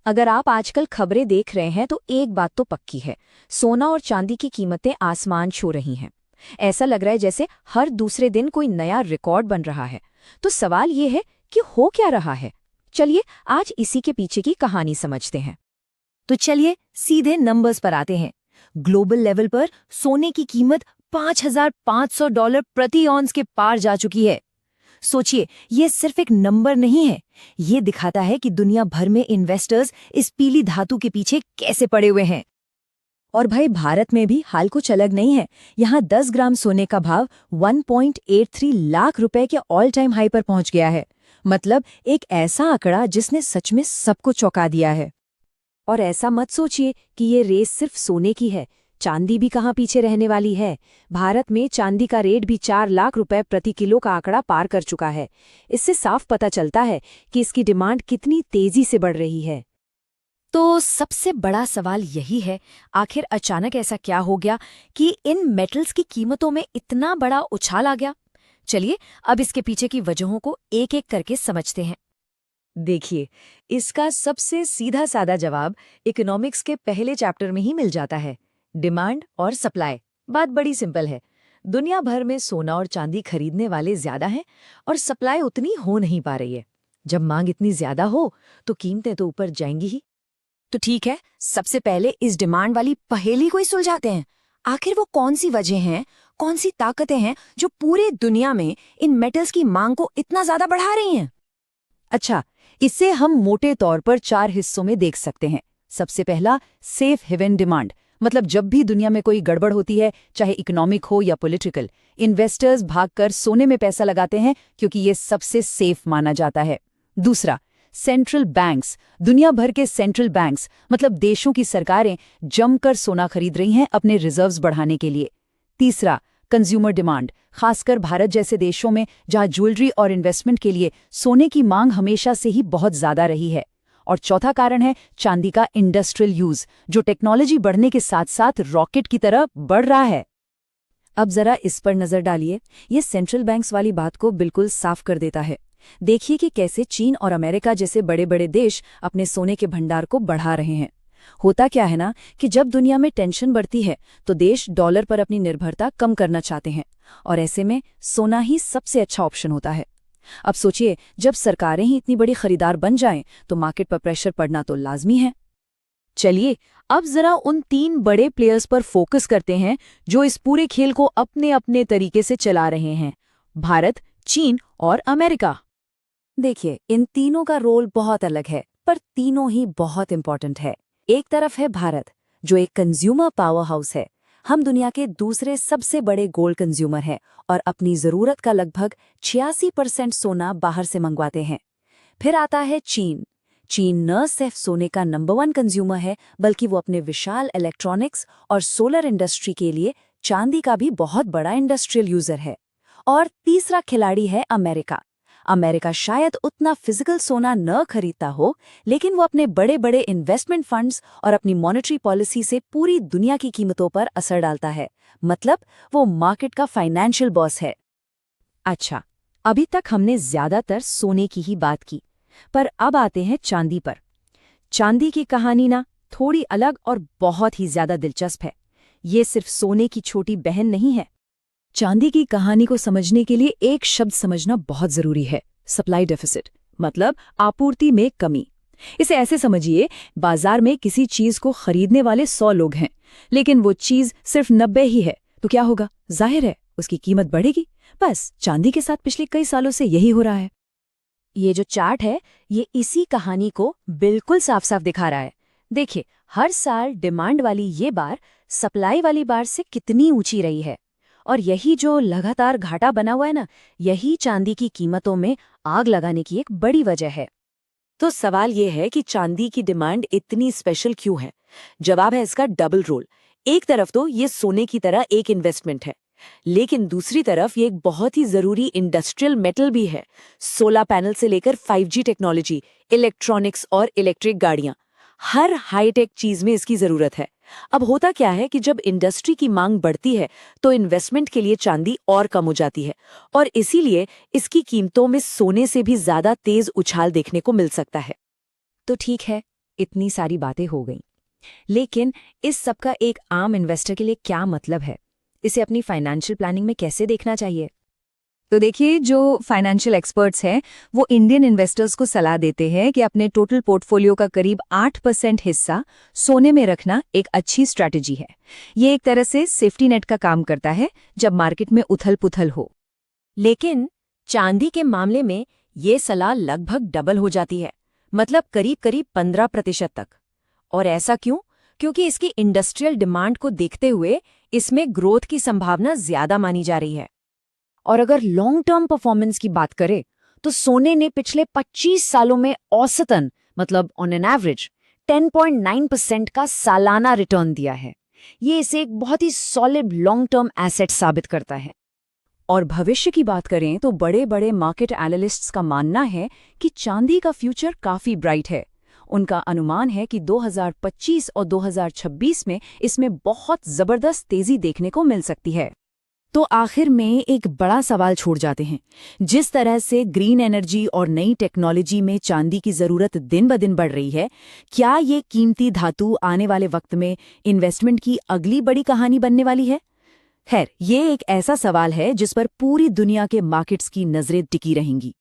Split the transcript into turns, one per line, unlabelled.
अगर आप आजकल खबरें देख रहे हैं तो एक बात तो पक्की है, सोना और चांदी की कीमतें आसमान छू रही हैं। ऐसा लग रहा है जैसे हर दूसरे दिन कोई नया रिकॉर्ड बन रहा है। तो सवाल ये है कि हो क्या रहा है। चलिए आज इसी के पीछे की कहानी समझते हैं।
तो चलिए सीधे नंबर्स पर आते हैं। ग्लोबल लेवल पर सोने की कीमत $5,500 प्रति ऑन्स के पार जा चुकी है। सोचिए, ये सिर्फ एक नंबर नहीं है, ये दिखाता है कि दुनिया भर में इन्वेस्टर्स इस पीली धातु के पीछे कैसे पड़े हुए हैं। और भाई, भारत में भी हाल कुछ अलग नहीं है। यहाँ 10 ग्राम सोने का भाव 1.83 लाख रुपए के ऑल टाइम हाई पर पहुंच गया है। मतलब एक ऐसा आंकड़ा जिसने सच में सबको चौंका दिया है।
और ऐसा मत सोचिए कि ये रेस सिर्फ सोने की है, चांदी भी कहाँ पीछे रहने वाली है। भारत में चांदी का रेट भी 4 लाख रुपए प्रति किलो का आंकड़ा पार कर चुका है। इससे साफ पता चलता है कि इसकी डिमांड कितनी तेजी से बढ़ रही है।
तो सबसे बड़ा सवाल यही है, आखिर अचानक ऐसा क्या हो गया कि इन मेटल्स की कीमतों में इतना बड़ा उछाल आ गया। चलिए अब इसके पीछे की वजहों को एक एक करके समझते हैं। देखिए, इसका सबसे सीधा साधा जवाब इकोनॉमिक्स के पहले चैप्टर में ही मिल जाता है, डिमांड और सप्लाई। बात बड़ी सिंपल है, दुनिया भर में सोना और चांदी खरीदने वाले ज्यादा हैं और सप्लाई उतनी हो नहीं पा रही है। जब मांग इतनी ज्यादा हो तो कीमतें तो ऊपर जाएंगी ही। तो ठीक है, सबसे पहले इस डिमांड वाली पहेली को ही सुलझाते हैं। आखिर वो कौन सी वजह हैं, कौन सी ताकतें हैं जो पूरी दुनिया में इन मेटल्स की मांग को इतना ज्यादा बढ़ा रही हैं? अच्छा, इसे हम मोटे तौर पर 4 हिस्सों में देख सकते हैं। सबसे पहला, सेफ हेवन डिमांड। मतलब जब भी दुनिया में कोई गड़बड़ होती है, चाहे इकोनॉमिक हो या पॉलिटिकल, इन्वेस्टर्स भागकर सोने में पैसा लगाते हैं क्योंकि ये सबसे सेफ माना जाता है। दूसरा, सेंट्रल बैंक्स। दुनिया भर के सेंट्रल बैंक्स मतलब देशों की सरकारें जमकर सोना खरीद रही हैं अपने रिजर्व्स बढ़ाने के लिए। तीसरा, कंज्यूमर डिमांड। खासकर भारत जैसे देशों में जहां ज्वेलरी और इन्वेस्टमेंट के लिए सोने की मांग हमेशा से ही बहुत ज्यादा रही है। और चौथा कारण है चांदी का इंडस्ट्रियल यूज, जो टेक्नोलॉजी बढ़ने के साथ साथ रॉकेट की तरह बढ़ रहा है। अब जरा इस पर नजर डालिए, ये सेंट्रल बैंक्स वाली बात को बिल्कुल साफ कर देता है। देखिए कि कैसे चीन और अमेरिका जैसे बड़े बड़े देश अपने सोने के भंडार को बढ़ा रहे हैं। होता क्या है ना कि जब दुनिया में टेंशन बढ़ती है तो देश डॉलर पर अपनी निर्भरता कम करना चाहते हैं, और ऐसे में सोना ही सबसे अच्छा ऑप्शन होता है। अब सोचिए, जब सरकारें ही इतनी बड़ी खरीदार बन जाएं तो मार्केट पर प्रेशर पड़ना तो लाजमी है। चलिए अब जरा उन 3 बड़े प्लेयर्स पर फोकस करते हैं जो इस पूरे खेल को अपने अपने तरीके से चला रहे हैं, भारत, चीन और अमेरिका। देखिए, इन तीनों का रोल बहुत अलग है, पर तीनों ही बहुत इंपॉर्टेंट है। एक तरफ है भारत, जो एक कंज्यूमर पावर हाउस है। हम दुनिया के दूसरे सबसे बड़े गोल्ड कंज्यूमर हैं और अपनी जरूरत का लगभग 86% सोना बाहर से मंगवाते हैं। फिर आता है चीन। चीन न सिर्फ सोने का नंबर 1 कंज्यूमर है, बल्कि वो अपने विशाल इलेक्ट्रॉनिक्स और सोलर इंडस्ट्री के लिए चांदी का भी बहुत बड़ा इंडस्ट्रियल यूजर है। और तीसरा खिलाड़ी है अमेरिका। अमेरिका शायद उतना फिजिकल सोना न खरीदता हो, लेकिन वो अपने बड़े बड़े इन्वेस्टमेंट फंड्स और अपनी मॉनेटरी पॉलिसी से पूरी दुनिया की कीमतों पर असर डालता है। मतलब वो मार्केट का फाइनेंशियल बॉस है। अच्छा, अभी तक हमने ज्यादातर सोने की ही बात की, पर अब आते हैं चांदी पर। चांदी की कहानी ना थोड़ी अलग और बहुत ही ज्यादा दिलचस्प है। ये सिर्फ सोने की छोटी बहन नहीं है। चांदी की कहानी को समझने के लिए एक शब्द समझना बहुत जरूरी है, सप्लाई डेफिसिट, मतलब आपूर्ति में कमी। इसे ऐसे समझिए, बाजार में किसी चीज को खरीदने वाले 100 लोग हैं, लेकिन वो चीज सिर्फ 90 ही है, तो क्या होगा? जाहिर है उसकी कीमत बढ़ेगी। बस चांदी के साथ पिछले कई सालों से यही हो रहा है। ये जो चार्ट है, ये इसी कहानी को बिल्कुल साफ साफ दिखा रहा है। देखिए, हर साल डिमांड वाली ये बार सप्लाई वाली बार से कितनी ऊंची रही है। और यही जो लगातार घाटा बना हुआ है ना, यही चांदी की कीमतों में आग लगाने की एक बड़ी वजह है। तो सवाल ये है कि चांदी की डिमांड इतनी स्पेशल क्यों है? जवाब है इसका डबल रोल। एक तरफ तो ये सोने की तरह एक इन्वेस्टमेंट है, लेकिन दूसरी तरफ ये एक बहुत ही जरूरी इंडस्ट्रियल मेटल भी है। सोलर पैनल से लेकर 5G टेक्नोलॉजी, इलेक्ट्रॉनिक्स और इलेक्ट्रिक गाड़ियां, हर हाईटेक चीज में इसकी जरूरत है। अब होता क्या है कि जब इंडस्ट्री की मांग बढ़ती है तो इन्वेस्टमेंट के लिए चांदी और कम हो जाती है, और इसीलिए इसकी कीमतों में सोने से भी ज्यादा तेज उछाल देखने को मिल सकता है। तो ठीक है,
इतनी सारी बातें हो गईं। लेकिन इस सब का एक आम इन्वेस्टर के लिए क्या मतलब है? इसे अपनी फाइनेंशियल प्लानिंग में कैसे देखना चाहिए? तो देखिए, जो फाइनेंशियल एक्सपर्ट्स हैं वो इंडियन इन्वेस्टर्स को सलाह देते हैं कि अपने टोटल पोर्टफोलियो का करीब 8% हिस्सा सोने में रखना एक अच्छी स्ट्रैटेजी है। ये एक तरह से सेफ्टी नेट का काम करता है जब मार्केट में उथल-पुथल हो।
लेकिन चांदी के मामले में ये सलाह लगभग डबल हो जाती है, मतलब करीब-करीब 15% तक। और ऐसा क्यों? क्योंकि इसकी इंडस्ट्रियल डिमांड को देखते हुए इसमें ग्रोथ की संभावना ज्यादा मानी जा रही है। और अगर लॉन्ग टर्म परफॉर्मेंस की बात करें तो सोने ने पिछले 25 सालों में औसतन, मतलब ऑन एन एवरेज 10.9% का सालाना रिटर्न दिया है। ये इसे एक बहुत ही सॉलिड लॉन्ग टर्म एसेट साबित करता है।
और भविष्य की बात करें तो बड़े बड़े मार्केट एनालिस्ट्स का मानना है कि चांदी का फ्यूचर काफी ब्राइट है। उनका अनुमान है कि 2025 और 2026 में इसमें बहुत जबरदस्त तेजी देखने को मिल सकती है।
तो आखिर में एक बड़ा सवाल छोड़ जाते हैं। जिस तरह से ग्रीन एनर्जी और नई टेक्नोलॉजी में चांदी की ज़रूरत दिन ब दिन बढ़ रही है, क्या ये कीमती धातु आने वाले वक्त में इन्वेस्टमेंट की अगली बड़ी कहानी बनने वाली है? खैर, ये एक ऐसा सवाल है जिस पर पूरी दुनिया के मार्केट्स की नज़रें टिकी रहेंगी।